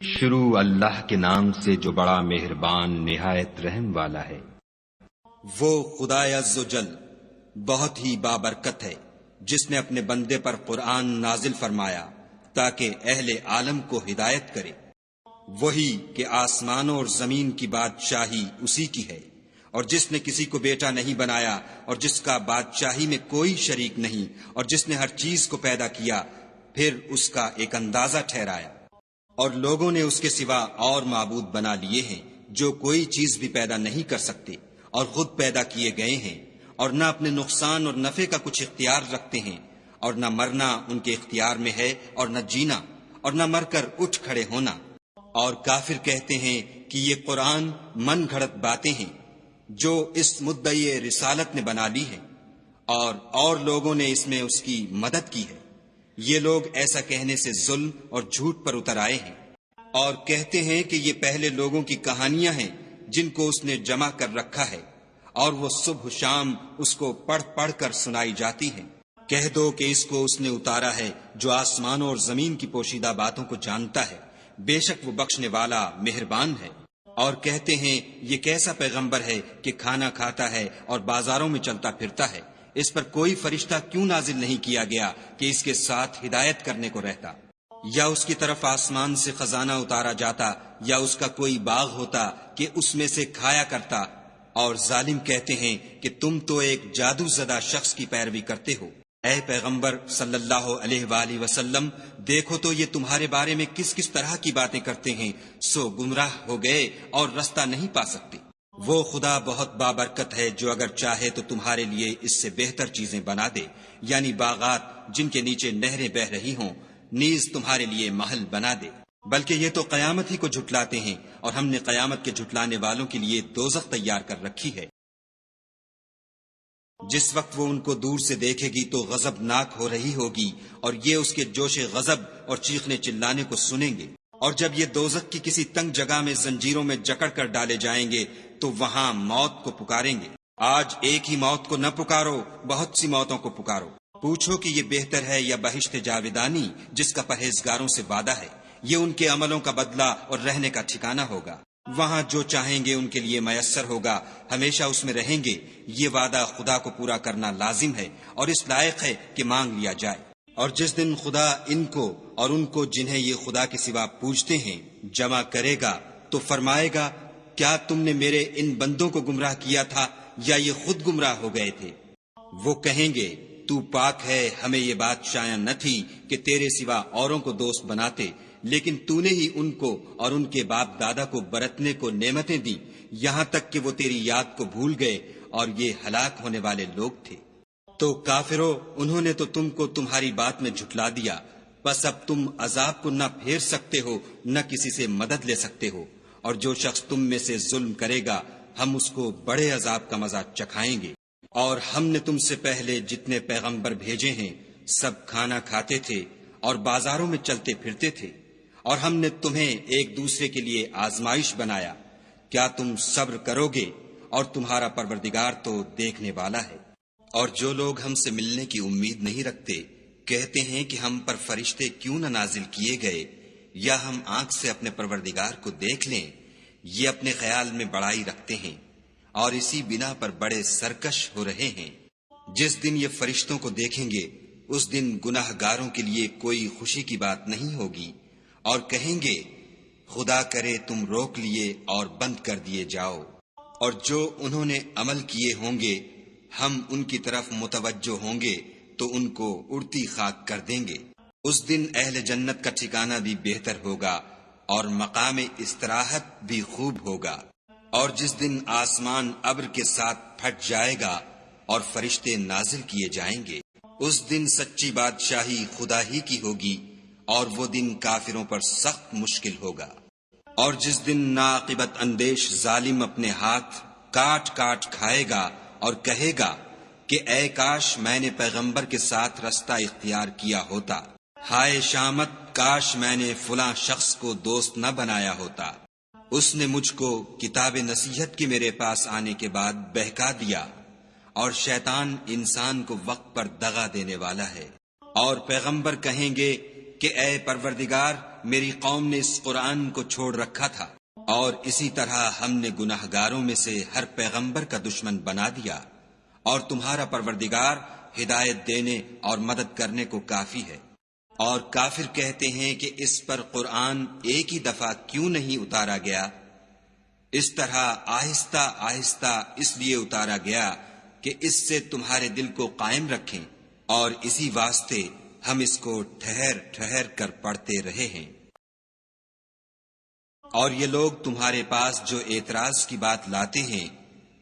شروع اللہ کے نام سے جو بڑا مہربان نہایت رحم والا ہے۔ وہ خدا عز و جل بہت ہی بابرکت ہے جس نے اپنے بندے پر قرآن نازل فرمایا تاکہ اہل عالم کو ہدایت کرے۔ وہی کہ آسمانوں اور زمین کی بادشاہی اسی کی ہے، اور جس نے کسی کو بیٹا نہیں بنایا اور جس کا بادشاہی میں کوئی شریک نہیں، اور جس نے ہر چیز کو پیدا کیا پھر اس کا ایک اندازہ ٹھہرایا، اور لوگوں نے اس کے سوا اور معبود بنا لیے ہیں جو کوئی چیز بھی پیدا نہیں کر سکتے اور خود پیدا کیے گئے ہیں، اور نہ اپنے نقصان اور نفع کا کچھ اختیار رکھتے ہیں، اور نہ مرنا ان کے اختیار میں ہے اور نہ جینا، اور نہ مر کر اٹھ کھڑے ہونا۔ اور کافر کہتے ہیں کہ یہ قرآن من گھڑت باتیں ہیں جو اس مدعی رسالت نے بنا لی ہیں، اور لوگوں نے اس میں اس کی مدد کی ہے۔ یہ لوگ ایسا کہنے سے ظلم اور جھوٹ پر اتر آئے ہیں، اور کہتے ہیں کہ یہ پہلے لوگوں کی کہانیاں ہیں جن کو اس نے جمع کر رکھا ہے، اور وہ صبح شام اس کو پڑھ پڑھ کر سنائی جاتی ہیں۔ کہہ دو کہ اس کو اس نے اتارا ہے جو آسمانوں اور زمین کی پوشیدہ باتوں کو جانتا ہے، بے شک وہ بخشنے والا مہربان ہے۔ اور کہتے ہیں یہ کیسا پیغمبر ہے کہ کھانا کھاتا ہے اور بازاروں میں چلتا پھرتا ہے، اس پر کوئی فرشتہ کیوں نازل نہیں کیا گیا کہ اس کے ساتھ ہدایت کرنے کو رہتا؟ یا اس کی طرف آسمان سے خزانہ اتارا جاتا، یا اس کا کوئی باغ ہوتا کہ اس میں سے کھایا کرتا۔ اور ظالم کہتے ہیں کہ تم تو ایک جادو زدہ شخص کی پیروی کرتے ہو۔ اے پیغمبر صلی اللہ علیہ وآلہ وسلم، دیکھو تو یہ تمہارے بارے میں کس کس طرح کی باتیں کرتے ہیں، سو گمراہ ہو گئے اور رستہ نہیں پا سکتے۔ وہ خدا بہت بابرکت ہے جو اگر چاہے تو تمہارے لیے اس سے بہتر چیزیں بنا دے، یعنی باغات جن کے نیچے نہریں بہہ رہی ہوں، نیز تمہارے لیے محل بنا دے۔ بلکہ یہ تو قیامت ہی کو جھٹلاتے ہیں، اور ہم نے قیامت کے جھٹلانے والوں کے لیے دوزخ تیار کر رکھی ہے۔ جس وقت وہ ان کو دور سے دیکھے گی تو غضبناک ہو رہی ہوگی، اور یہ اس کے جوش غضب اور چیخنے چلانے کو سنیں گے۔ اور جب یہ دوزخ کی کسی تنگ جگہ میں زنجیروں میں جکڑ کر ڈالے جائیں گے تو وہاں موت کو پکاریں گے۔ آج ایک ہی موت کو نہ پکارو، بہت سی موتوں کو پکارو۔ پوچھو کہ یہ بہتر ہے یا بہشت جاودانی جس کا پرہیزگاروں سے وعدہ ہے، یہ ان کے عملوں کا بدلہ اور رہنے کا ٹھکانہ ہوگا۔ وہاں جو چاہیں گے ان کے لیے میسر ہوگا، ہمیشہ اس میں رہیں گے۔ یہ وعدہ خدا کو پورا کرنا لازم ہے اور اس لائق ہے کہ مانگ لیا جائے۔ اور جس دن خدا ان کو اور ان کو جنہیں یہ خدا کے سوا پوجتے ہیں جمع کرے گا تو فرمائے گا، کیا تم نے میرے ان بندوں کو گمراہ کیا تھا یا یہ خود گمراہ ہو گئے تھے؟ وہ کہیں گے، تو پاک ہے، ہمیں یہ بات شایع نہ تھی کہ تیرے سوا اوروں کو دوست بناتے، لیکن تو نے ہی ان کو اور ان کے باپ دادا کو برتنے کو نعمتیں دیں، یہاں تک کہ وہ تیری یاد کو بھول گئے اور یہ ہلاک ہونے والے لوگ تھے۔ تو کافرو، انہوں نے تو تم کو تمہاری بات میں جھٹلا دیا، بس اب تم عذاب کو نہ پھیر سکتے ہو نہ کسی سے مدد لے سکتے ہو، اور جو شخص تم میں سے ظلم کرے گا ہم اس کو بڑے عذاب کا مزہ چکھائیں گے۔ اور ہم نے تم سے پہلے جتنے پیغمبر بھیجے ہیں سب کھانا کھاتے تھے اور بازاروں میں چلتے پھرتے تھے، اور ہم نے تمہیں ایک دوسرے کے لیے آزمائش بنایا، کیا تم صبر کرو گے؟ اور تمہارا پروردگار تو دیکھنے والا ہے۔ اور جو لوگ ہم سے ملنے کی امید نہیں رکھتے کہتے ہیں کہ ہم پر فرشتے کیوں نہ نازل کیے گئے، یا ہم آنکھ سے اپنے پروردگار کو دیکھ لیں۔ یہ اپنے خیال میں بڑائی رکھتے ہیں اور اسی بنا پر بڑے سرکش ہو رہے ہیں۔ جس دن یہ فرشتوں کو دیکھیں گے اس دن گناہ گاروں کے لیے کوئی خوشی کی بات نہیں ہوگی، اور کہیں گے، خدا کرے تم روک لیے اور بند کر دیے جاؤ۔ اور جو انہوں نے عمل کیے ہوں گے ہم ان کی طرف متوجہ ہوں گے تو ان کو اڑتی خاک کر دیں گے۔ اس دن اہل جنت کا ٹھکانہ بھی بہتر ہوگا اور مقام استراحت بھی خوب ہوگا۔ اور جس دن آسمان ابر کے ساتھ پھٹ جائے گا اور فرشتے نازل کیے جائیں گے، اس دن سچی بادشاہی خدا ہی کی ہوگی، اور وہ دن کافروں پر سخت مشکل ہوگا۔ اور جس دن ناعاقبت اندیش ظالم اپنے ہاتھ کاٹ کاٹ کھائے گا اور کہے گا کہ اے کاش میں نے پیغمبر کے ساتھ رستہ اختیار کیا ہوتا، ہائے شامت، کاش میں نے فلاں شخص کو دوست نہ بنایا ہوتا، اس نے مجھ کو کتاب نصیحت کے میرے پاس آنے کے بعد بہکا دیا۔ اور شیطان انسان کو وقت پر دغا دینے والا ہے۔ اور پیغمبر کہیں گے کہ اے پروردگار، میری قوم نے اس قرآن کو چھوڑ رکھا تھا، اور اسی طرح ہم نے گناہگاروں میں سے ہر پیغمبر کا دشمن بنا دیا، اور تمہارا پروردگار ہدایت دینے اور مدد کرنے کو کافی ہے۔ اور کافر کہتے ہیں کہ اس پر قرآن ایک ہی دفعہ کیوں نہیں اتارا گیا؟ اس طرح آہستہ آہستہ اس لیے اتارا گیا کہ اس سے تمہارے دل کو قائم رکھیں، اور اسی واسطے ہم اس کو ٹھہر ٹھہر کر پڑھتے رہے ہیں۔ اور یہ لوگ تمہارے پاس جو اعتراض کی بات لاتے ہیں،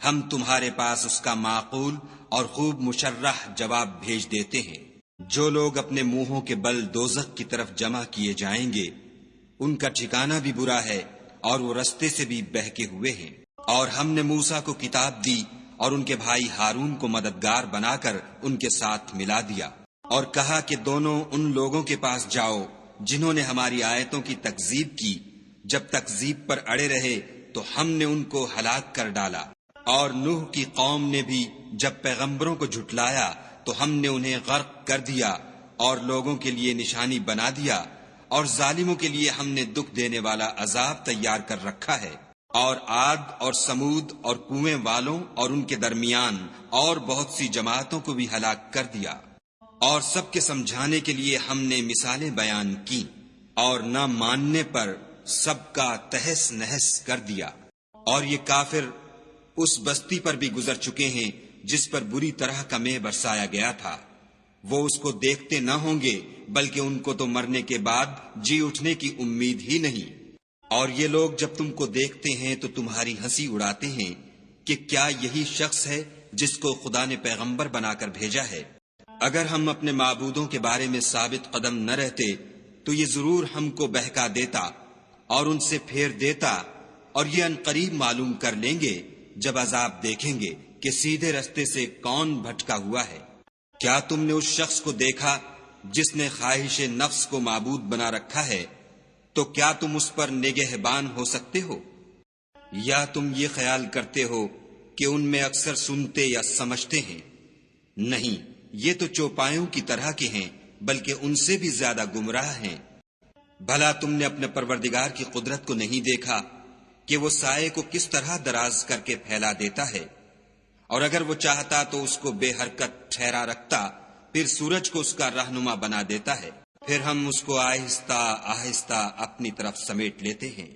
ہم تمہارے پاس اس کا معقول اور خوب مشرح جواب بھیج دیتے ہیں۔ جو لوگ اپنے منہوں کے بل دوزخ کی طرف جمع کیے جائیں گے، ان کا ٹھکانہ بھی برا ہے، اور وہ رستے سے بھی بہکے ہوئے ہیں۔ اور ہم نے موسیٰ کو کتاب دی اور ان کے بھائی ہارون کو مددگار بنا کر ان کے ساتھ ملا دیا، اور کہا کہ دونوں ان لوگوں کے پاس جاؤ جنہوں نے ہماری آیتوں کی تکذیب کی۔ جب تکذیب پر اڑے رہے تو ہم نے ان کو ہلاک کر ڈالا، اور نوح کی قوم نے بھی جب پیغمبروں کو جھٹلایا تو ہم نے انہیں غرق کر دیا اور لوگوں کے لیے نشانی بنا دیا، اور ظالموں کے لیے ہم نے دکھ دینے والا عذاب تیار کر رکھا ہے۔ اور عاد اور سمود اور کنویں والوں اور ان کے درمیان اور بہت سی جماعتوں کو بھی ہلاک کر دیا، اور سب کے سمجھانے کے لیے ہم نے مثالیں بیان کی، اور نہ ماننے پر سب کا تہس نہس کر دیا۔ اور یہ کافر اس بستی پر بھی گزر چکے ہیں جس پر بری طرح کا مے برسایا گیا تھا، وہ اس کو دیکھتے نہ ہوں گے بلکہ ان کو تو مرنے کے بعد جی اٹھنے کی امید ہی نہیں۔ اور یہ لوگ جب تم کو دیکھتے ہیں تو تمہاری ہنسی اڑاتے ہیں کہ کیا یہی شخص ہے جس کو خدا نے پیغمبر بنا کر بھیجا ہے؟ اگر ہم اپنے معبودوں کے بارے میں ثابت قدم نہ رہتے تو یہ ضرور ہم کو بہکا دیتا اور ان سے پھیر دیتا، اور یہ عنقریب معلوم کر لیں گے جب عذاب دیکھیں گے کہ سیدھے رستے سے کون بھٹکا ہوا ہے۔ کیا تم نے اس شخص کو دیکھا جس نے خواہش نفس کو معبود بنا رکھا ہے؟ تو کیا تم اس پر نگہبان ہو سکتے ہو؟ یا تم یہ خیال کرتے ہو کہ ان میں اکثر سنتے یا سمجھتے ہیں؟ نہیں، یہ تو چوپایوں کی طرح کے ہیں، بلکہ ان سے بھی زیادہ گمراہ ہیں۔ بھلا تم نے اپنے پروردگار کی قدرت کو نہیں دیکھا کہ وہ سائے کو کس طرح دراز کر کے پھیلا دیتا ہے؟ اور اگر وہ چاہتا تو اس کو بے حرکت ٹھہرا رکھتا، پھر سورج کو اس کا رہنما بنا دیتا ہے، پھر ہم اس کو آہستہ آہستہ اپنی طرف سمیٹ لیتے ہیں۔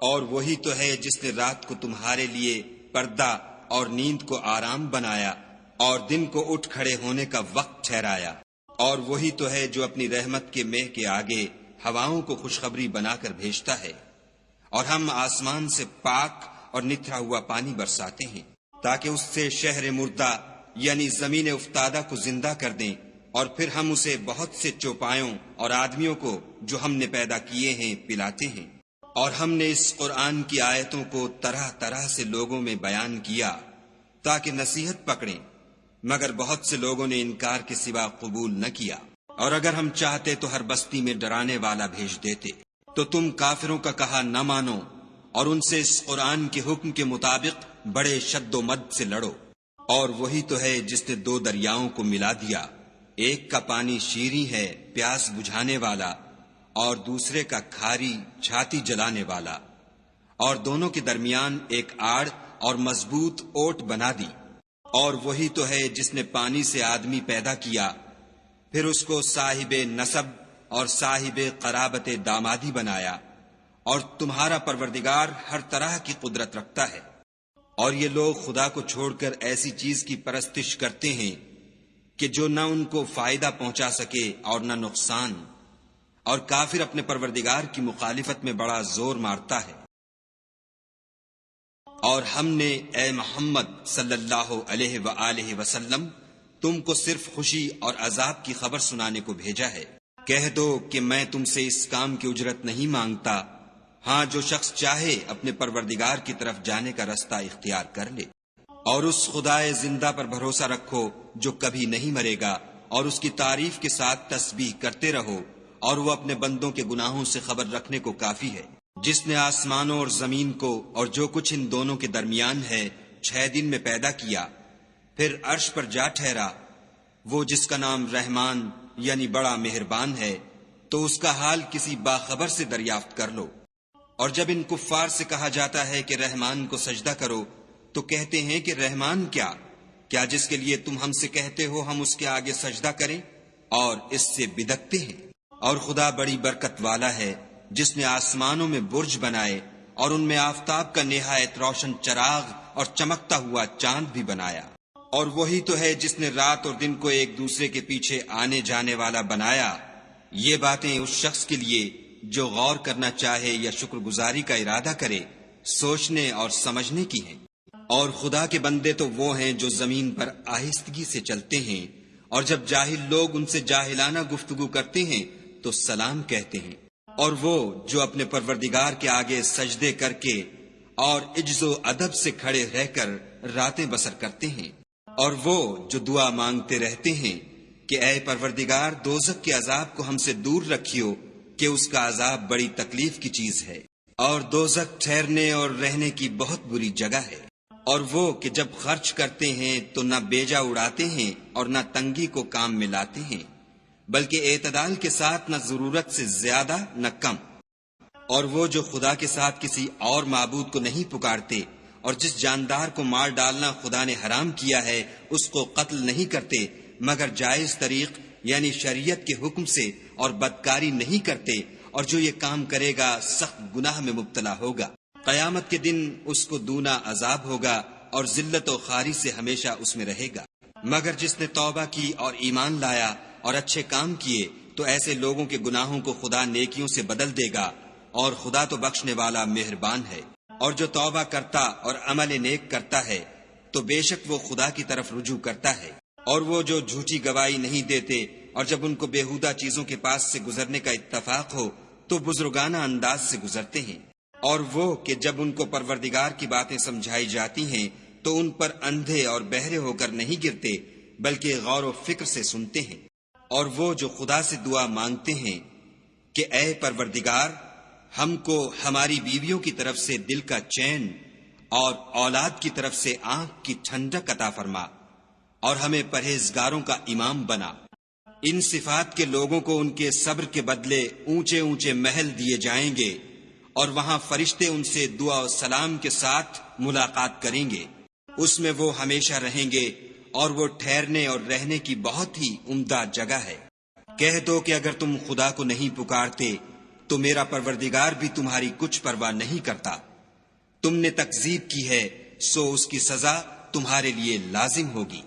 اور وہی تو ہے جس نے رات کو تمہارے لیے پردہ اور نیند کو آرام بنایا، اور دن کو اٹھ کھڑے ہونے کا وقت ٹھہرایا۔ اور وہی تو ہے جو اپنی رحمت کے مہ کے آگے ہواؤں کو خوشخبری بنا کر بھیجتا ہے، اور ہم آسمان سے پاک اور نتھرا ہوا پانی برساتے ہیں تاکہ اس سے شہر مردہ یعنی زمین افتادہ کو زندہ کر دیں، اور پھر ہم اسے بہت سے چوپایوں اور آدمیوں کو جو ہم نے پیدا کیے ہیں پلاتے ہیں۔ اور ہم نے اس قرآن کی آیتوں کو طرح طرح سے لوگوں میں بیان کیا تاکہ نصیحت پکڑیں، مگر بہت سے لوگوں نے انکار کے سوا قبول نہ کیا۔ اور اگر ہم چاہتے تو ہر بستی میں ڈرانے والا بھیج دیتے، تو تم کافروں کا کہا نہ مانو اور ان سے اس قرآن کے حکم کے مطابق بڑے شد و مد سے لڑو۔ اور وہی تو ہے جس نے دو دریاؤں کو ملا دیا، ایک کا پانی شیریں ہے پیاس بجھانے والا، اور دوسرے کا کھاری چھاتی جلانے والا، اور دونوں کے درمیان ایک آڑ اور مضبوط اوٹ بنا دی۔ اور وہی تو ہے جس نے پانی سے آدمی پیدا کیا، پھر اس کو صاحب نسب اور صاحب قرابت دامادی بنایا، اور تمہارا پروردگار ہر طرح کی قدرت رکھتا ہے۔ اور یہ لوگ خدا کو چھوڑ کر ایسی چیز کی پرستش کرتے ہیں کہ جو نہ ان کو فائدہ پہنچا سکے اور نہ نقصان، اور کافر اپنے پروردگار کی مخالفت میں بڑا زور مارتا ہے۔ اور ہم نے اے محمد صلی اللہ علیہ وآلہ وسلم تم کو صرف خوشی اور عذاب کی خبر سنانے کو بھیجا ہے۔ کہہ دو کہ میں تم سے اس کام کی اجرت نہیں مانگتا، ہاں جو شخص چاہے اپنے پروردگار کی طرف جانے کا رستہ اختیار کر لے۔ اور اس خدائے زندہ پر بھروسہ رکھو جو کبھی نہیں مرے گا، اور اس کی تعریف کے ساتھ تسبیح کرتے رہو، اور وہ اپنے بندوں کے گناہوں سے خبر رکھنے کو کافی ہے۔ جس نے آسمانوں اور زمین کو اور جو کچھ ان دونوں کے درمیان ہے 6 دن میں پیدا کیا، پھر عرش پر جا ٹھہرا، وہ جس کا نام رحمان یعنی بڑا مہربان ہے، تو اس کا حال کسی باخبر سے دریافت کر لو۔ اور جب ان کفار سے کہا جاتا ہے کہ رحمان کو سجدہ کرو تو کہتے ہیں کہ رحمان کیا جس کے لیے تم ہم سے کہتے ہو ہم اس کے آگے سجدہ کریں، اور اس سے بدکتے ہیں۔ اور خدا بڑی برکت والا ہے جس نے آسمانوں میں برج بنائے اور ان میں آفتاب کا نہایت روشن چراغ اور چمکتا ہوا چاند بھی بنایا۔ اور وہی تو ہے جس نے رات اور دن کو ایک دوسرے کے پیچھے آنے جانے والا بنایا۔ یہ باتیں اس شخص کے لیے جو غور کرنا چاہے یا شکر گزاری کا ارادہ کرے سوچنے اور سمجھنے کی ہیں۔ اور خدا کے بندے تو وہ ہیں جو زمین پر آہستگی سے چلتے ہیں، اور جب جاہل لوگ ان سے جاہلانہ گفتگو کرتے ہیں تو سلام کہتے ہیں۔ اور وہ جو اپنے پروردگار کے آگے سجدے کر کے اور عجز و ادب سے کھڑے رہ کر راتیں بسر کرتے ہیں، اور وہ جو دعا مانگتے رہتے ہیں کہ اے پروردگار دوزخ کے عذاب کو ہم سے دور رکھیو کہ اس کا عذاب بڑی تکلیف کی چیز ہے، اور دوزخ ٹھہرنے اور رہنے کی بہت بری جگہ ہے۔ اور وہ کہ جب خرچ کرتے ہیں تو نہ بیجا اڑاتے ہیں اور نہ تنگی کو کام میں لاتے ہیں، بلکہ اعتدال کے ساتھ نہ ضرورت سے زیادہ نہ کم۔ اور وہ جو خدا کے ساتھ کسی اور معبود کو نہیں پکارتے، اور جس جاندار کو مار ڈالنا خدا نے حرام کیا ہے اس کو قتل نہیں کرتے مگر جائز طریق یعنی شریعت کے حکم سے، اور بدکاری نہیں کرتے، اور جو یہ کام کرے گا سخت گناہ میں مبتلا ہوگا۔ قیامت کے دن اس کو دونا عذاب ہوگا اور ذلت و خواری سے ہمیشہ اس میں رہے گا۔ مگر جس نے توبہ کی اور ایمان لایا اور اچھے کام کیے تو ایسے لوگوں کے گناہوں کو خدا نیکیوں سے بدل دے گا، اور خدا تو بخشنے والا مہربان ہے۔ اور جو توبہ کرتا اور عمل نیک کرتا ہے تو بے شک وہ خدا کی طرف رجوع کرتا ہے۔ اور وہ جو جھوٹی گواہی نہیں دیتے اور جب ان کو بیہودہ چیزوں کے پاس سے گزرنے کا اتفاق ہو تو بزرگانہ انداز سے گزرتے ہیں۔ اور وہ کہ جب ان کو پروردگار کی باتیں سمجھائی جاتی ہیں تو ان پر اندھے اور بہرے ہو کر نہیں گرتے بلکہ غور و فکر سے سنتے ہیں۔ اور وہ جو خدا سے دعا مانگتے ہیں کہ اے پروردگار ہم کو ہماری بیویوں کی طرف سے دل کا چین اور اولاد کی طرف سے آنکھ کی ٹھنڈک عطا فرما، اور ہمیں پرہیزگاروں کا امام بنا۔ ان صفات کے لوگوں کو ان کے صبر کے بدلے اونچے اونچے محل دیے جائیں گے، اور وہاں فرشتے ان سے دعا و سلام کے ساتھ ملاقات کریں گے۔ اس میں وہ ہمیشہ رہیں گے، اور وہ ٹھہرنے اور رہنے کی بہت ہی عمدہ جگہ ہے۔ کہہ دو کہ اگر تم خدا کو نہیں پکارتے تو میرا پروردگار بھی تمہاری کچھ پرواہ نہیں کرتا۔ تم نے تکذیب کی ہے سو اس کی سزا تمہارے لیے لازم ہوگی۔